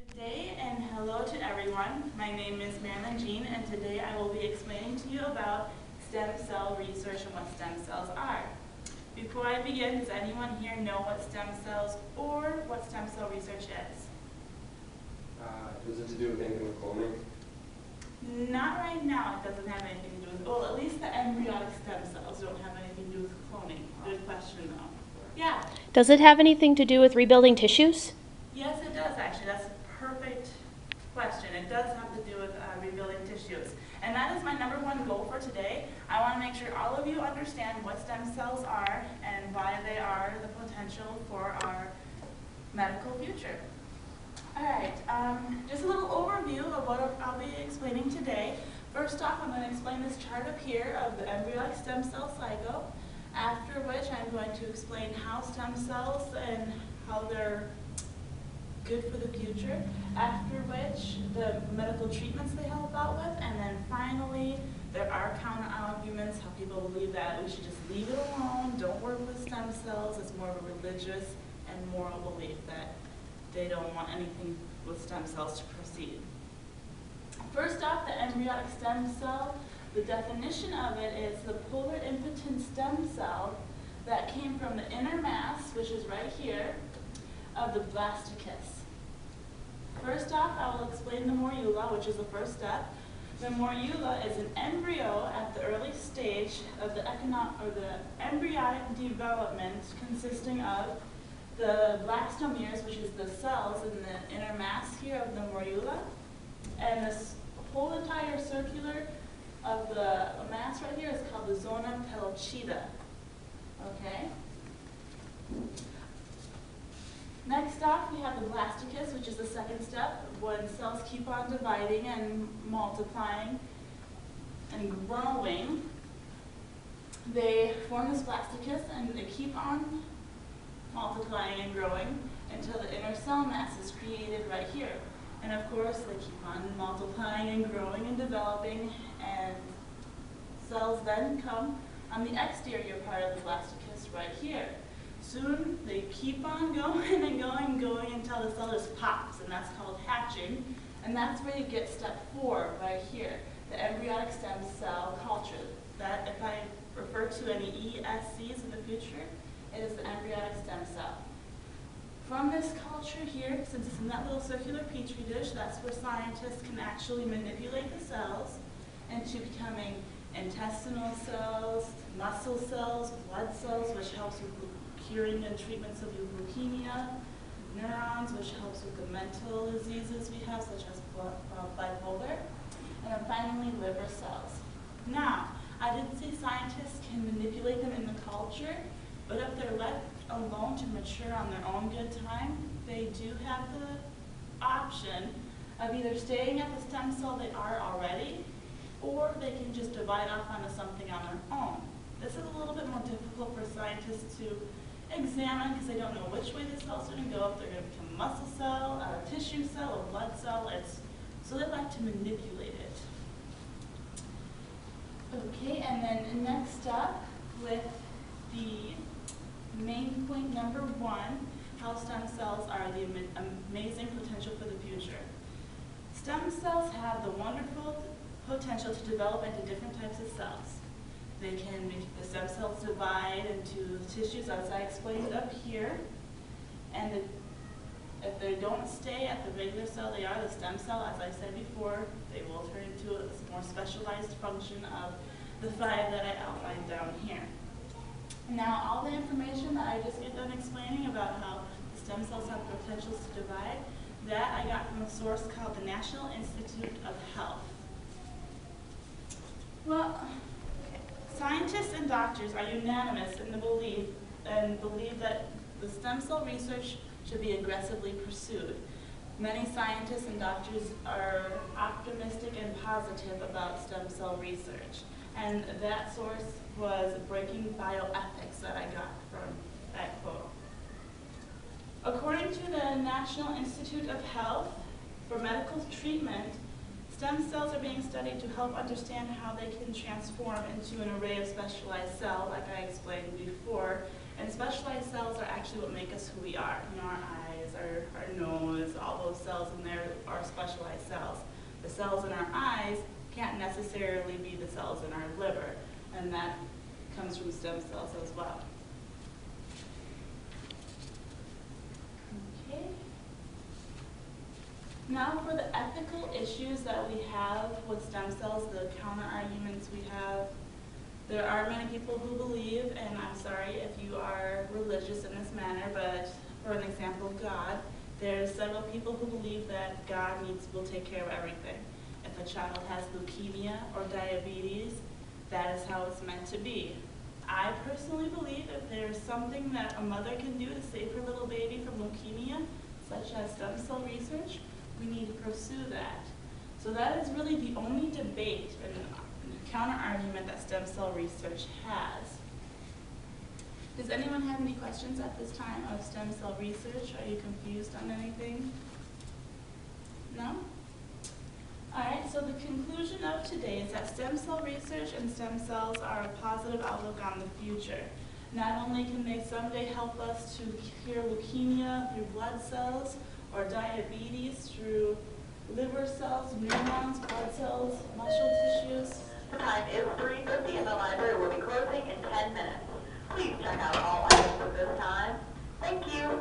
Good day and hello to everyone. My name is Marilyn Jeane, and today I will be explaining to you about stem cell research and what stem cells are. Before I begin, does anyone here know what stem cells or what stem cell research is? Is it to do with anything with cloning? Not right now. It doesn't have anything to do with, well, at least the embryonic stem cells don't have anything to do with cloning. Good question though. Yeah. Does it have anything to do with rebuilding tissues? Yes, it does actually. That's a perfect question. It does have to do with rebuilding tissues. And that is my number one goal for today. I want to make sure all of you understand what stem cells are and why they are the potential for our medical future. All right, just a little overview of what I'll be explaining today. First off, I'm going to explain this chart up here of the embryonic stem cell cycle, after which I'm going to explain how stem cells and how they're good for the future, after which the medical treatments they help out with, and then finally there are counter arguments, how people believe that we should just leave it alone, don't work with stem cells. It's more of a religious and moral belief that they don't want anything with stem cells to proceed. First off, the embryonic stem cell, the definition of it is the polar impotent stem cell that came from the inner mass, which is right here, of the blastocyst. First off, I will explain the morula, which is the first step. The morula is an embryo at the early stage of the embryonic development, consisting of the blastomeres, which is the cells in the inner mass here of the morula, and this whole entire circular of the mass right here is called the zona pellucida. Okay? Next off, we have the blastocyst, which is the second step. When cells keep on dividing and multiplying and growing, they form this blastocyst and they keep on multiplying and growing until the inner cell mass is created right here. And of course, they keep on multiplying and growing and developing, and cells then come on the exterior part of the blastocyst right here. Soon, they keep on going and going until the cell just pops, and that's called hatching. And that's where you get step 4 right here, the embryonic stem cell culture. That, if I refer to any ESCs in the future, it is the embryonic stem cell. From this culture here, since it's in that little circular petri dish, that's where scientists can actually manipulate the cells into becoming intestinal cells, muscle cells, blood cells, which helps with curing and treatments of leukemia, neurons, which helps with the mental diseases we have, such as bipolar, and then finally liver cells. Now, I did say scientists can manipulate them in the culture, but if they're left alone to mature on their own good time, they do have the option of either staying at the stem cell they are already, or they can just divide off onto something on their own. This is a little bit more difficult for scientists to examine because they don't know which way the cell's going to go, if they're going to become a muscle cell, a tissue cell, a blood cell. So they like to manipulate it. Okay, and then next up with the main point number 1, how stem cells are the amazing potential for the future. Stem cells have the wonderful potential to develop into different types of cells. The stem cells divide into tissues, as I explained up here, and if they don't stay at the regular cell they are, the stem cell, as I said before, they will turn into a more specialized function of the 5 that I outlined down here. Now, all the information that I just get done explaining about how the stem cells have potentials to divide, that I got from a source called the National Institute of Health. Well, scientists and doctors are unanimous in the belief that the stem cell research should be aggressively pursued. Many scientists and doctors are optimistic and positive about stem cell research. And that source was Breaking Bioethics that I got from that quote. According to the National Institute of Health, for medical treatment, stem cells are being studied to help understand how they can transform into an array of specialized cells, like I explained before. And specialized cells are actually what make us who we are. Our eyes, are known as all those cells in there are specialized cells. The cells in our eyes can't necessarily be the cells in our liver, and that comes from stem cells as well. Okay. Now for the ethical issues that we have with stem cells, the counter arguments we have. There are many people who believe, and I'm sorry if you are religious in this manner, but for an example of God, there's several people who believe that God will take care of everything. If a child has leukemia or diabetes, that is how it's meant to be. I personally believe if there's something that a mother can do to save her little baby from leukemia, such as stem cell research, we need to pursue that. So that is really the only debate and counter-argument that stem cell research has. Does anyone have any questions at this time of stem cell research? Are you confused on anything? No? Alright, so the conclusion of today is that stem cell research and stem cells are a positive outlook on the future. Not only can they someday help us to cure leukemia through blood cells or diabetes through liver cells, neurons, blood cells, muscle tissues. The time is 3:50 and the library will be closing in 10 minutes. Please check out all items at this time. Thank you.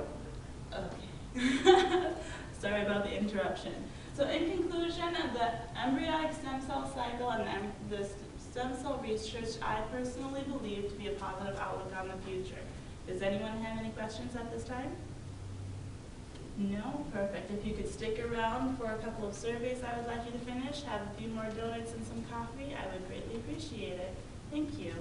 Okay. Sorry about the interruption. So in conclusion, the embryonic stem cell cycle and the stem cell research I personally believe to be a positive outlook on the future. Does anyone have any questions at this time? No? Perfect. If you could stick around for a couple of surveys I would like you to finish, have a few more donuts and some coffee, I would greatly appreciate it. Thank you.